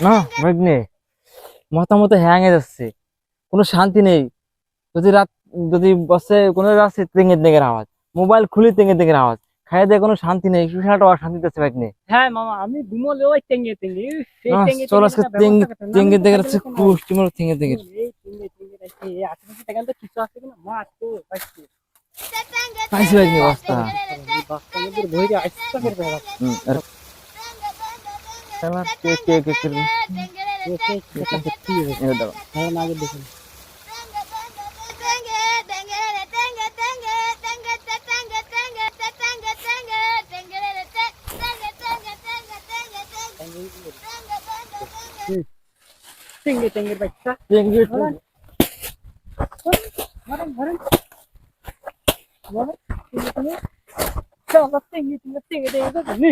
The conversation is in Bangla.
না ভাগ্নে, মাথা মতো হ্যাং হয়ে যাচ্ছে, কোনো শান্তি নেই। যদি রাত, যদি বসে কোনো রাস্তায় তেঙ্গে তেঙ্গের আওয়াজ, মোবাইল খুলে তেঙ্গে তেঙ্গের আওয়াজ, খাইয়ে দিয়ে কোনো শান্তি নেই, সুসাটা অশান্তি দিচ্ছে ভাগ্নে। হ্যাঁ মামা, আমি ঘুমোলে ওই টেঙ্গে টেঙ্গে সেই না টেঙ্গে চল টেঙ্গে আজকে ব্যবস্থা করতে না, আমি তেঙ্গে তো তেঙ্গের থাকলে আছে, তো নাই। কুষ্টি মারো তেঙ্গে তেঙ্গের। এই টেঙ্গে টেঙ্গে রাখছি, এই আশেপাশে দেখেন তো কিছু আছে কিনা, মাছ তো পাইছি। পাইছি ভাগ্নে বস্তা। এই বাচ্চা মেয়েদের বইরে আইসা করে বেড়া। খেলা কে কে কে করবে? কি হয়েছে? এবার দাও। হ্যাঁ না, আগে দেখুন। টেঙ্গে টেঙ্গের বাচ্চা তেঙ্গে ধরেন ধরেন ধরেন ধরেন টেঙ্গে টেঙ্গে টেঙ্গে টেঙ্গে টেঙ্গে টেঙ্গে